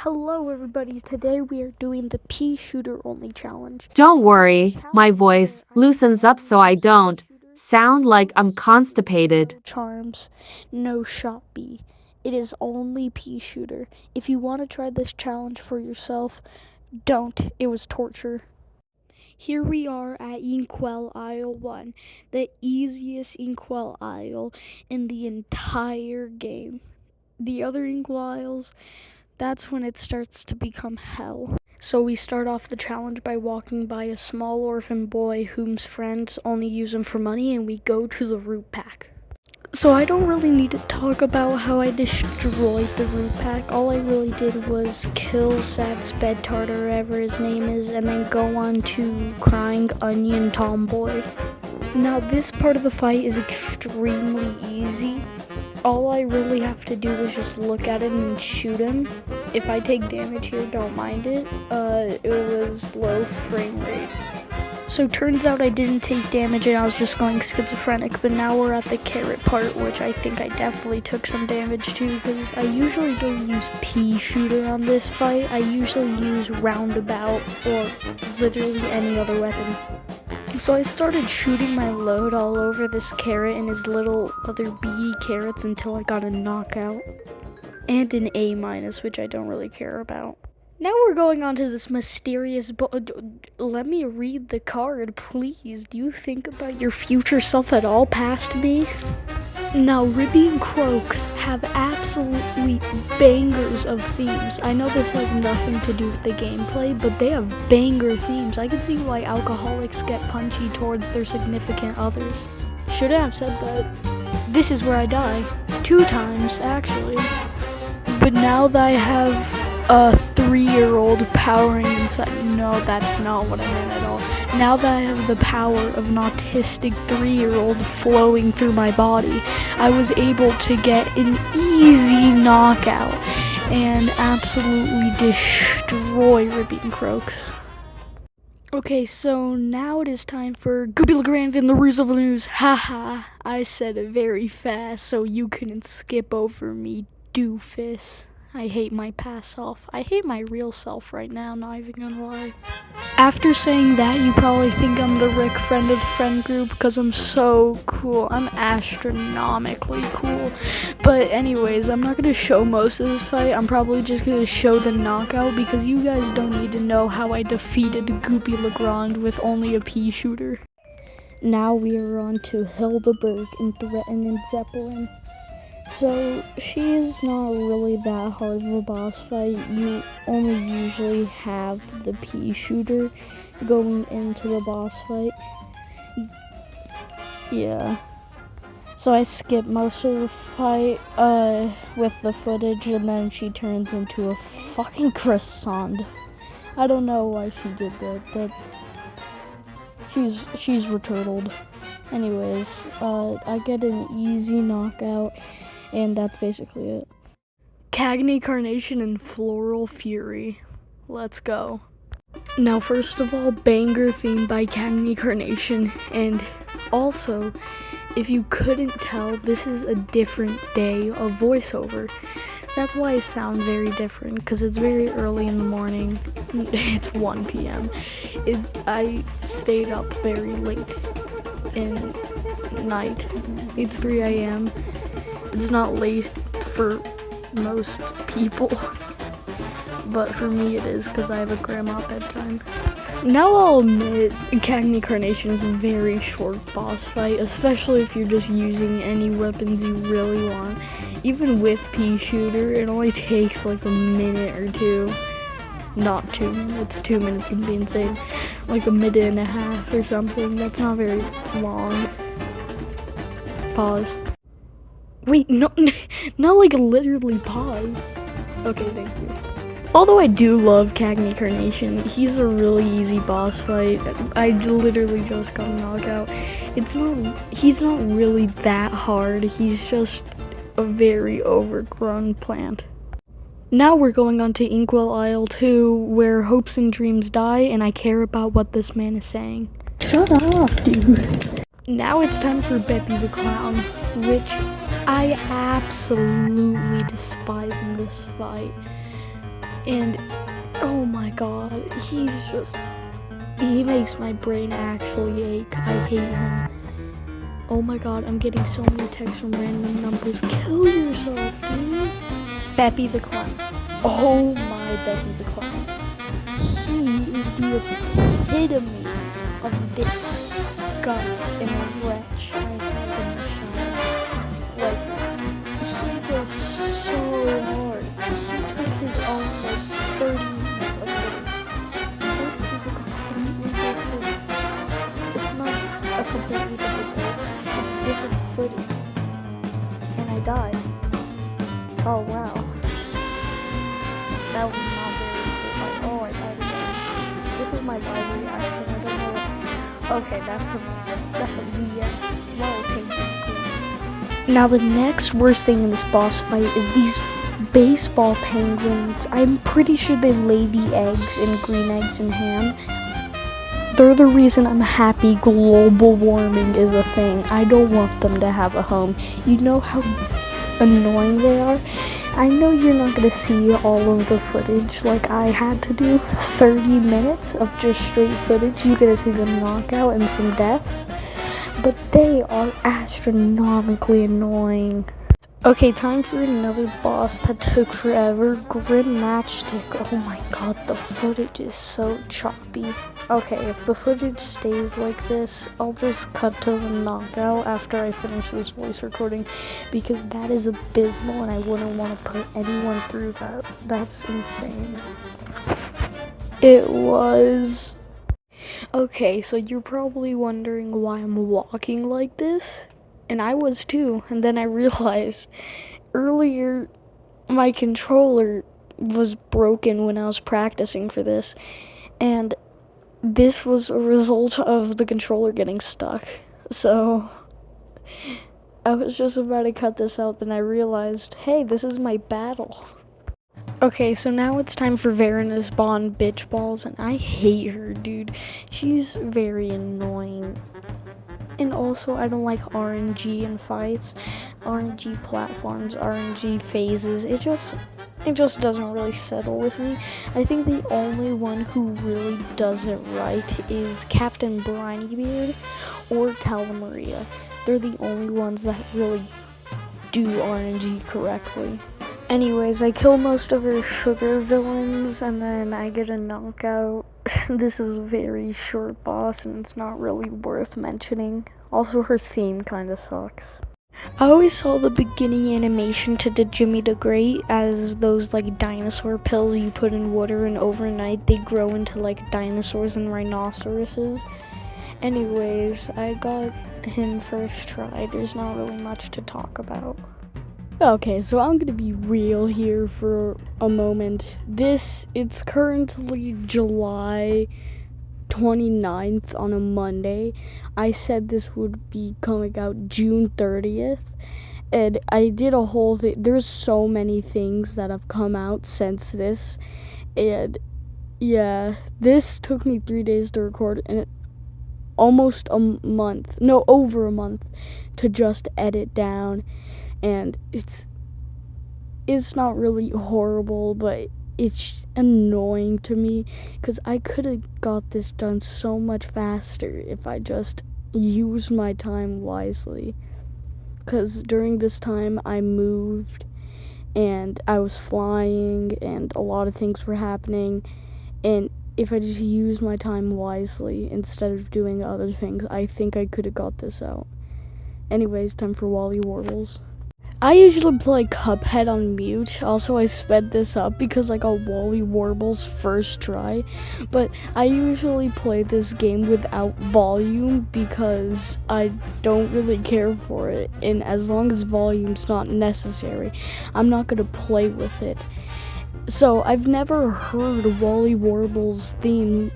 Hello everybody, today we are doing the pea shooter only challenge. Don't worry, my voice loosens up so I don't sound like I'm constipated. No charms, no shot bee. It is only pea shooter. If you want to try this challenge for yourself, don't. It was torture. Here we are at Inkwell Isle 1, the easiest Inkwell Isle in the entire game. The other Inkwell Isles, that's when it starts to become hell. So we start off the challenge by walking by a small orphan boy whose friends only use him for money, and we go to the root pack. So I don't really need to talk about how I destroyed the root pack. All I really did was kill Sat's Bedtart or whatever his name is, and then go on to Crying Onion Tomboy. Now this part of the fight is extremely easy. All I really have to do is just look at him and shoot him. If I take damage here, don't mind it. It was low frame rate. So turns out I didn't take damage and I was just going schizophrenic, but now we're at the carrot part, which I think I definitely took some damage to, because I usually don't use pea shooter on this fight. I usually use roundabout or literally any other weapon. So I started shooting my load all over this carrot and his little other beady carrots until I got a knockout. And an A-, which I don't really care about. Now we're going on to this mysterious let me read the card, please. Do you think about your future self at all past me? Now, Ribby and Croaks have absolutely bangers of themes. I know this has nothing to do with the gameplay, but they have banger themes. I can see why alcoholics get punchy towards their significant others. Shouldn't have said that. This is where I die. 2 times, actually. But now that I have a 3-year-old powering inside, no, that's not what I meant at all. Now that I have the power of an autistic 3-year-old flowing through my body, I was able to get an easy knockout and absolutely destroy Ribby and Croaks. Okay, so now it is time for Goopy LeGrand in the Ruse of the News. Haha, I said it very fast so you couldn't skip over me, doofus. I hate my past self. I hate my real self right now, not even gonna lie. After saying that, you probably think I'm the Rick friend of the friend group because I'm so cool. I'm astronomically cool. But anyways, I'm not gonna show most of this fight. I'm probably just gonna show the knockout because you guys don't need to know how I defeated Goopy LeGrand with only a pea shooter. Now we are on to Hildeberg and Threaten and Zeppelin. So she is not really that hard of a boss fight. You only usually have the pea shooter going into the boss fight. Yeah. So I skip most of the fight with the footage, and then she turns into a fucking croissant. I don't know why she did that, but she's returtled. Anyways, I get an easy knockout. And that's basically it. Cagney Carnation and Floral Fury. Let's go. Now, first of all, banger theme by Cagney Carnation. And also, if you couldn't tell, this is a different day of voiceover. That's why I sound very different, because it's very early in the morning. It's 1 p.m. I stayed up very late in night. It's 3 a.m. It's not late for most people, but for me it is because I have a grandma bedtime. Now I'll admit, Cagney Carnation is a very short boss fight, especially if you're just using any weapons you really want. Even with pea shooter, it only takes like a minute or 2. Not 2 minutes, 2 minutes would be insane. Like a minute and a half or something. That's not very long. Pause. Wait, no, not like literally pause. Okay, thank you. Although I do love Cagney Carnation, he's a really easy boss fight. I literally just got a knockout. He's not really that hard. He's just a very overgrown plant. Now we're going on to Inkwell Isle 2, where hopes and dreams die, and I care about what this man is saying. Shut up, dude. Now it's time for Beppy the Clown, which I absolutely despise in this fight. And oh my god, he makes my brain actually ache. I hate him. Oh my god, I'm getting so many texts from random numbers. Kill yourself, dude. Beppy the Clown. Oh my Beppy the Clown. He is the epitome of disgust and wretch I have in the shower. Like, he was so hard. He took his own, 30 minutes of footage. This is a completely different, it's not a completely different day. It's different footage. And I died. Oh wow. That was not very cool. I died again. This is my live reaction. I don't know what. Okay, that's a BS. Wow, okay, cool. Now the next worst thing in this boss fight is these baseball penguins. I'm pretty sure they lay the eggs and green eggs and ham. They're the reason I'm happy global warming is a thing. I don't want them to have a home. You know how annoying they are? I know you're not going to see all of the footage like I had to do. 30 minutes of just straight footage. You're going to see the knockout and some deaths. But they are astronomically annoying. Okay, time for another boss that took forever. Grim Matchstick. Oh my god, the footage is so choppy. Okay, if the footage stays like this, I'll just cut to the knockout after I finish this voice recording because that is abysmal and I wouldn't want to put anyone through that. That's insane. It was... Okay, so you're probably wondering why I'm walking like this. And I was too, and then I realized earlier my controller was broken when I was practicing for this, and this was a result of the controller getting stuck. So I was just about to cut this out, then I realized, hey, this is my battle. Okay, so now it's time for Varanus Bond Bitch Balls, and I hate her, dude. She's very annoying. And also, I don't like RNG in fights, RNG platforms, RNG phases. It just doesn't really settle with me. I think the only one who really does it right is Captain Brinybeard or Calamaria. They're the only ones that really do RNG correctly. Anyways, I kill most of her sugar villains, and then I get a knockout. This is a very short boss, and it's not really worth mentioning. Also, her theme kinda sucks. I always saw the beginning animation to the Jimmy the Great as those dinosaur pills you put in water, and overnight they grow into dinosaurs and rhinoceroses. Anyways, I got him first try. There's not really much to talk about. Okay, so I'm gonna be real here for a moment. It's currently July 29th on a Monday. I said this would be coming out June 30th, and I did a whole thing. There's so many things that have come out since this, and yeah, this took me 3 days to record, and over a month to just edit down. And it's not really horrible, but it's annoying to me because I could have got this done so much faster if I just used my time wisely. Because during this time I moved and I was flying and a lot of things were happening, and if I just used my time wisely instead of doing other things, I think I could have got this out. Anyways, time for Wally Warbles. I usually play Cuphead on mute. Also, I sped this up because I got Wally Warbles first try. But I usually play this game without volume because I don't really care for it. And as long as volume's not necessary, I'm not going to play with it. So I've never heard Wally Warbles theme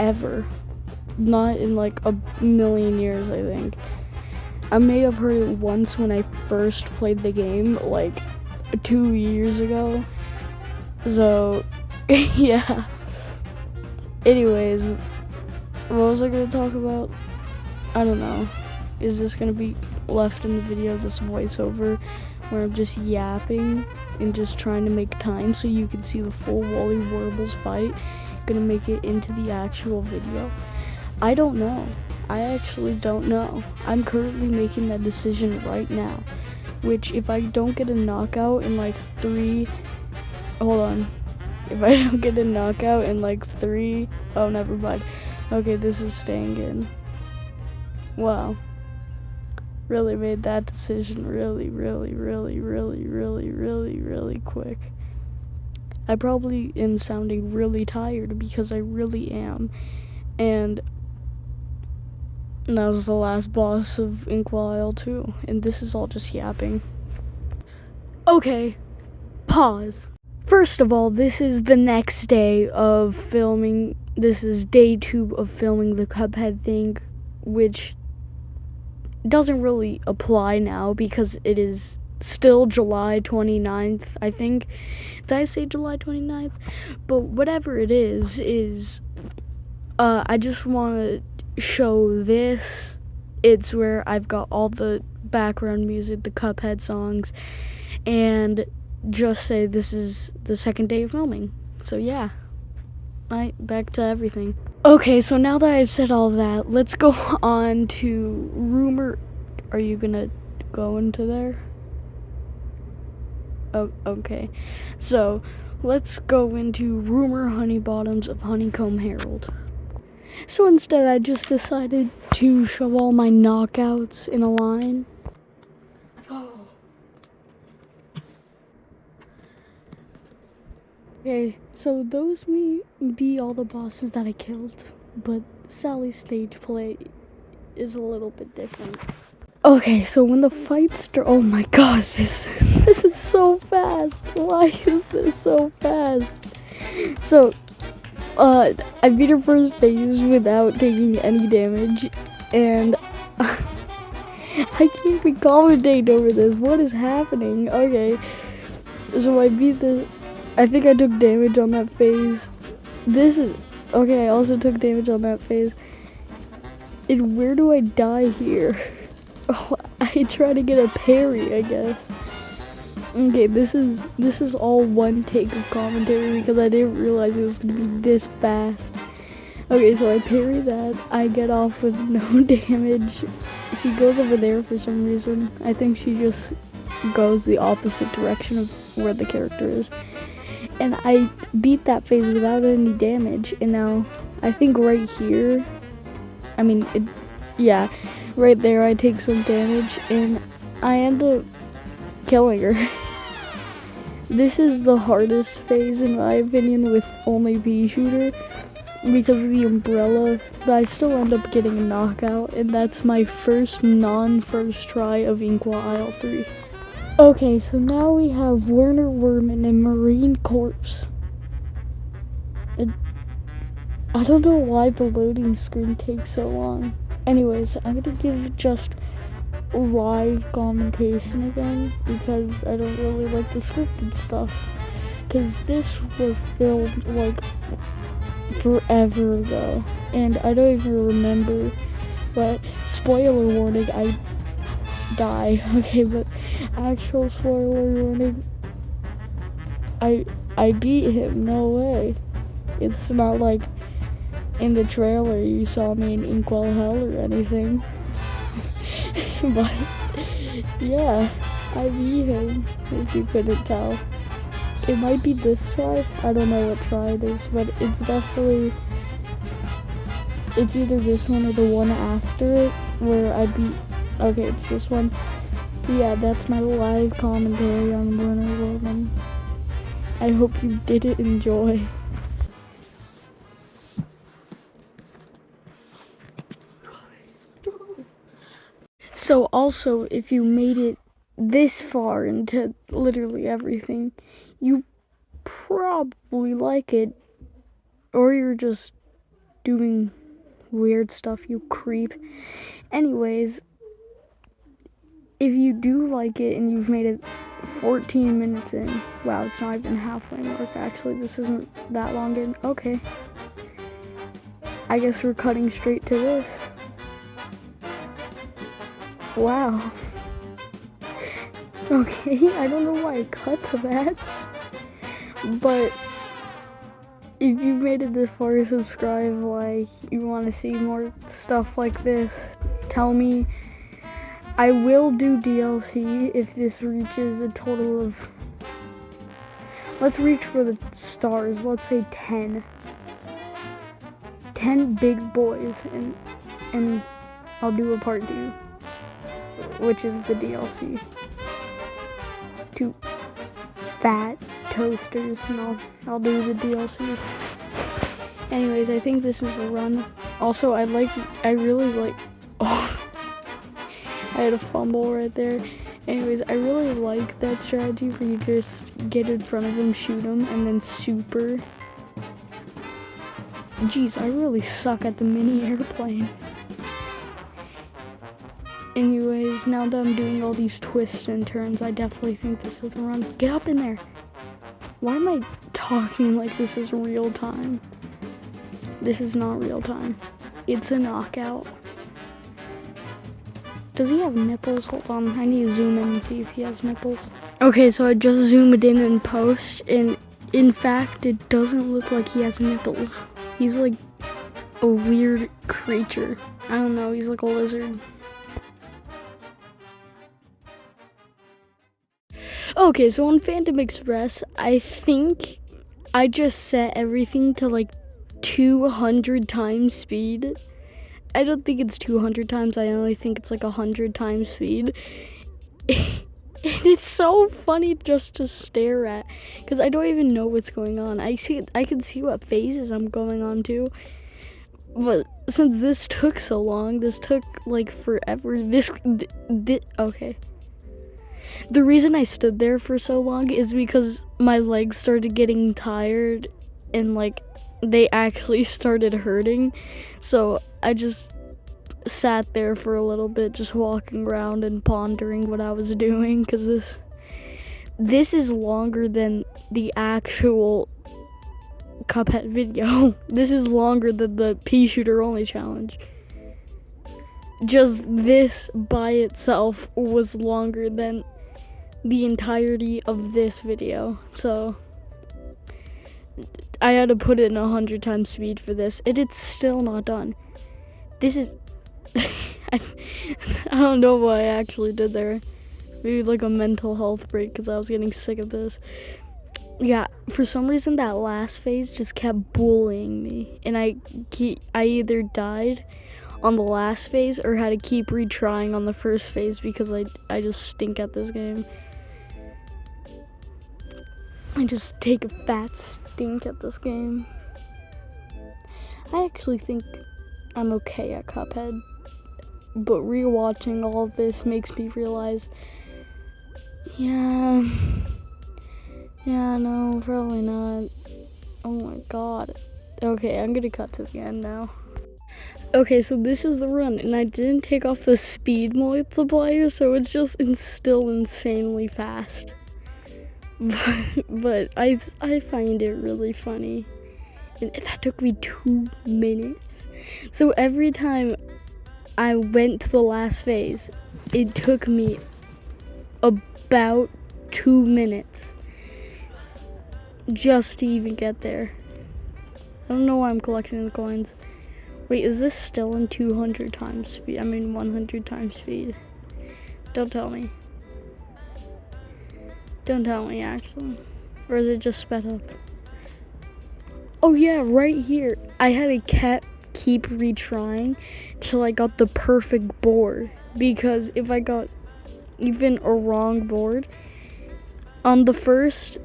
ever. Not in a million years, I think. I may have heard it once when I first played the game, 2 years ago. So, yeah. Anyways, what was I going to talk about? I don't know. Is this going to be left in the video, this voiceover, where I'm just yapping and just trying to make time so you can see the full Wally Warbles fight gonna make it into the actual video? I don't know. I actually don't know. I'm currently making that decision right now, which if I don't get a knockout in like if I don't get a knockout in like 3, oh, never mind. Okay, this is staying in. Wow. Really made that decision really quick. I probably am sounding really tired because I really am. And that was the last boss of Inkwell 2, and this is all just yapping. Okay, pause. First of all, this is the next day of filming. This is day 2 of filming the Cuphead thing, which doesn't really apply now because it is still July 29th, I think. Did I say July 29th? But whatever it is I just want to show this. It's where I've got all the background music, the Cuphead songs, and just say this is the second day of filming. So yeah, back to everything. Okay, so now that I've said all that, let's go on to rumor. Are you gonna go into there? Oh, okay. So let's go into rumor Honeybottoms of Honeycomb Herald. So instead, I just decided to show all my knockouts in a line. Let's go. Okay, so those may be all the bosses that I killed, but Sally's stage play is a little bit different. Okay, so when the fight starts, oh my god, this is so fast. Why is this so fast? So, I beat her first phase without taking any damage, and I can't even commentate over this. What is happening? Okay, so I beat this. I think I took damage on that phase. Okay, I also took damage on that phase. And where do I die here? Oh, I try to get a parry, I guess. Okay, this is all one take of commentary because I didn't realize it was gonna be this fast. Okay, so I parry that. I get off with no damage. She goes over there for some reason. I think she just goes the opposite direction of where the character is. And I beat that phase without any damage. And now, I think right here, right there I take some damage and I end up killing her. This is the hardest phase in my opinion with only peashooter because of the umbrella, but I still end up getting a knockout, and that's my first non-first try of Inkwell 3. Okay, so now we have Werner Werman and Marine Corpse. I don't know why the loading screen takes so long. Anyways, I'm gonna give just live commentation again because I don't really like the scripted stuff. Because this was filmed like forever ago, and I don't even remember. But spoiler warning, I die. Okay, but actual spoiler warning, I beat him. No way. It's not like in the trailer you saw me in Inkwell Hell or anything. But yeah, I beat him, if you couldn't tell. It might be this try. I don't know what try it is, but it's either this one or the one after it where I beat. Okay, it's this one. Yeah, that's my live commentary on Werner Werman. I hope you did enjoy. So also, if you made it this far into literally everything, you probably like it, or you're just doing weird stuff, you creep. Anyways, if you do like it and you've made it 14 minutes in, wow, it's not even halfway mark, actually, this isn't that long in, okay. I guess we're cutting straight to this. Wow. Okay, I don't know why I cut to that. But if you've made it this far, subscribe, like, you want to see more stuff like this, tell me. I will do DLC if this reaches a total of, let's reach for the stars, let's say 10 big boys, and I'll do a part 2, which is the DLC to fat toasters, and I'll do the DLC. Anyways, I think this is the run. Also, I really like, oh, I had a fumble right there. Anyways, I really like that strategy where you just get in front of him, shoot him, and then super. Jeez, I really suck at the mini airplane. Anyways, now that I'm doing all these twists and turns, I definitely think this is the run. Get up in there. Why am I talking like this is real time? This is not real time. It's a knockout. Does he have nipples? Hold on, I need to zoom in and see if he has nipples. Okay, so I just zoomed in post, and in fact, it doesn't look like he has nipples. He's like a weird creature. I don't know, he's like a lizard. Okay, so on Phantom Express, I think I just set everything to like 200 times speed. I don't think it's 200 times, I only think it's like 100 times speed. And it's so funny just to stare at, because I don't even know what's going on. I can see what phases I'm going on to. But since this took so long, this took like forever. Okay. The reason I stood there for so long is because my legs started getting tired and like they actually started hurting. So I just sat there for a little bit, just walking around and pondering what I was doing, because this is longer than the actual Cuphead video. This is longer than the pea shooter only challenge. Just this by itself was longer than the entirety of this video, so I had to put it in 100 times speed for this, and it's still not done. This is I don't know what I actually did there. Maybe like a mental health break, because I was getting sick of this. Yeah, for some reason that last phase just kept bullying me, and I either died on the last phase or had to keep retrying on the first phase, because I just stink at this game. I just take a fat stink at this game. I actually think I'm okay at Cuphead, but rewatching all of this makes me realize, yeah, no, probably not. Oh my god. Okay, I'm gonna cut to the end now. Okay, so this is the run, and I didn't take off the speed multiplier, so it's just still insanely fast. But I find it really funny. And that took me 2 minutes. So every time I went to the last phase, it took me about 2 minutes just to even get there. I don't know why I'm collecting the coins. Wait, is this still in 200 times speed? I mean 100 times speed. Don't tell me. Don't tell me, actually. Or is it just sped up? Oh yeah, right here. I had to keep retrying till I got the perfect board. Because if I got even a wrong board, on the first,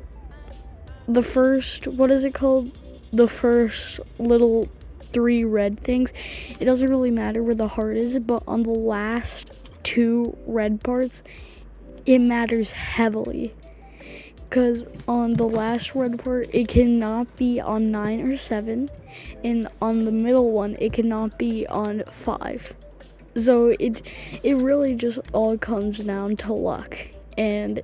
what is it called? The first little 3 red things, it doesn't really matter where the heart is, but on the last 2 red parts, it matters heavily. Because on the last red part, it cannot be on 9 or 7, and on the middle one, it cannot be on 5. So it really just all comes down to luck and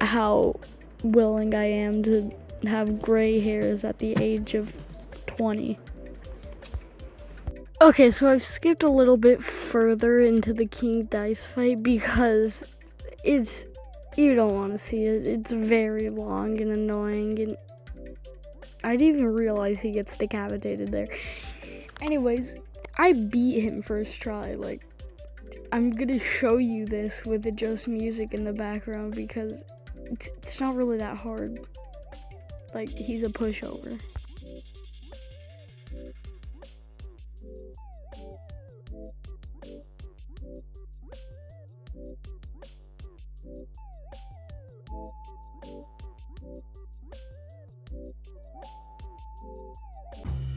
how willing I am to have gray hairs at the age of 20. Okay, so I've skipped a little bit further into the King Dice fight because it's You don't want to see it. It's very long and annoying, and I didn't even realize he gets decapitated there. Anyways, I beat him first try. Like, I'm gonna show you this with just music in the background because it's not really that hard. Like, he's a pushover.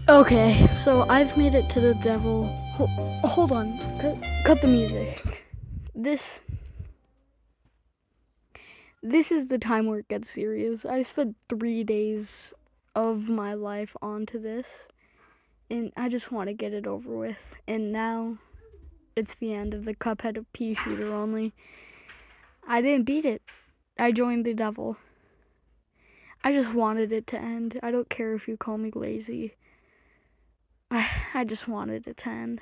Okay, so I've made it to the devil. Hold on, cut the music. This is the time where it gets serious. I spent 3 days of my life onto this, and I just want to get it over with. And now, it's the end of the Cuphead of Peashooter only. I didn't beat it. I joined the devil. I just wanted it to end. I don't care if you call me lazy. I just wanted it to end.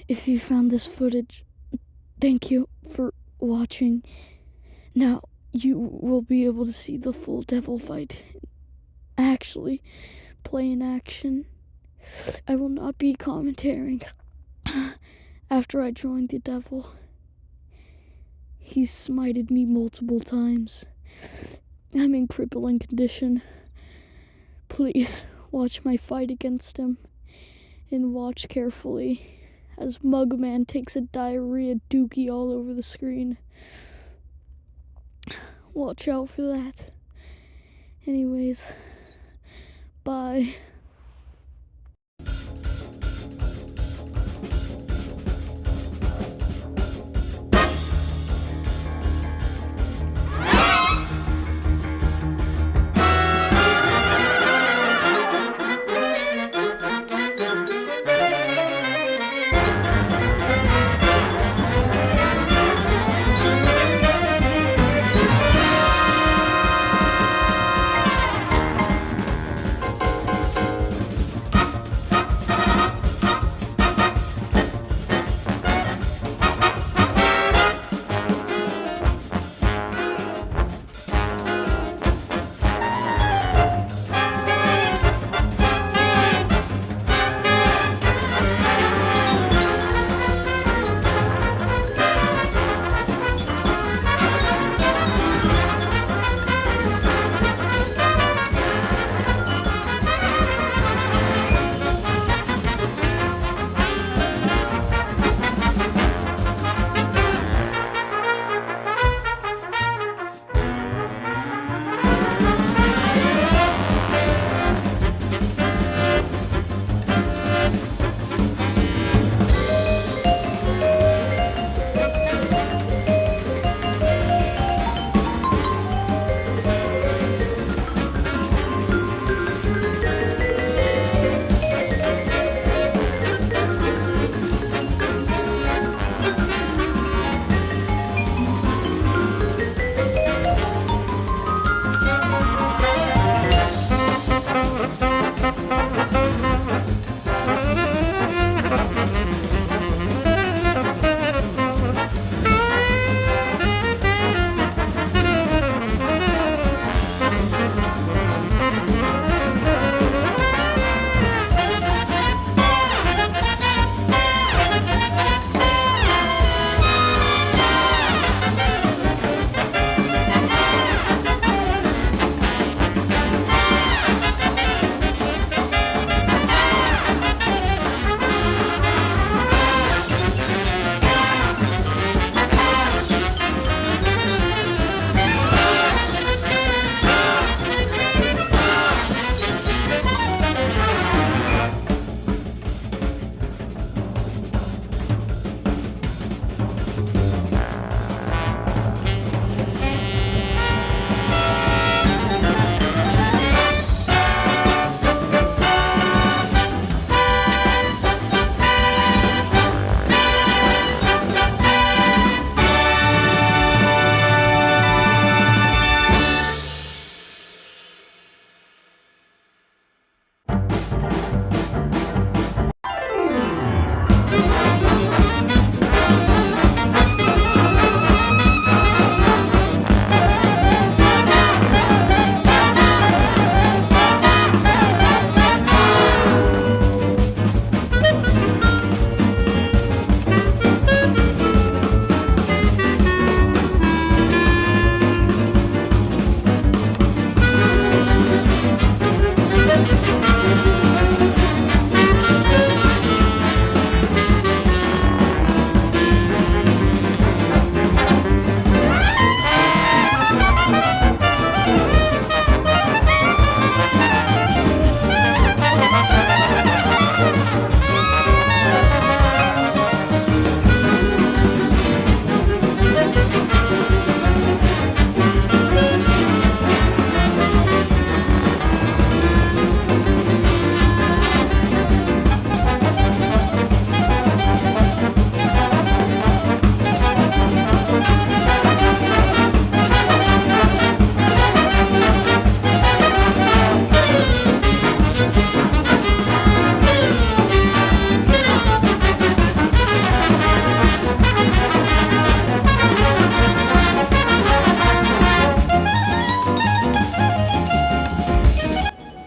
If you found this footage, thank you for watching. Now you will be able to see the full devil fight actually play in action. I will not be commentating after I joined the devil. He's smited me multiple times. I'm in crippling condition. Please watch my fight against him. And watch carefully as Mugman takes a diarrhea dookie all over the screen. Watch out for that. Anyways, bye.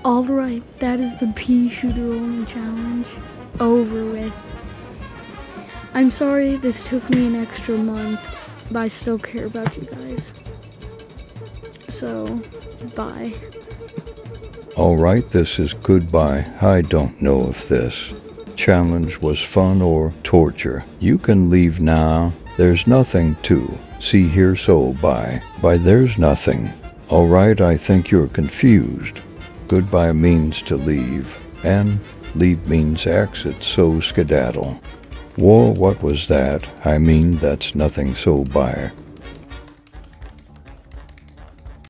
Alright, that is the pea shooter only challenge over with. I'm sorry this took me an extra month, but I still care about you guys. So, bye. Alright, this is goodbye. I don't know if this challenge was fun or torture. You can leave now. There's nothing to see here, so bye. Bye, there's nothing. Alright, I think you're confused. Goodbye means to leave, and leave means exit, so skedaddle. Whoa, what was that? I mean, that's nothing, so bye.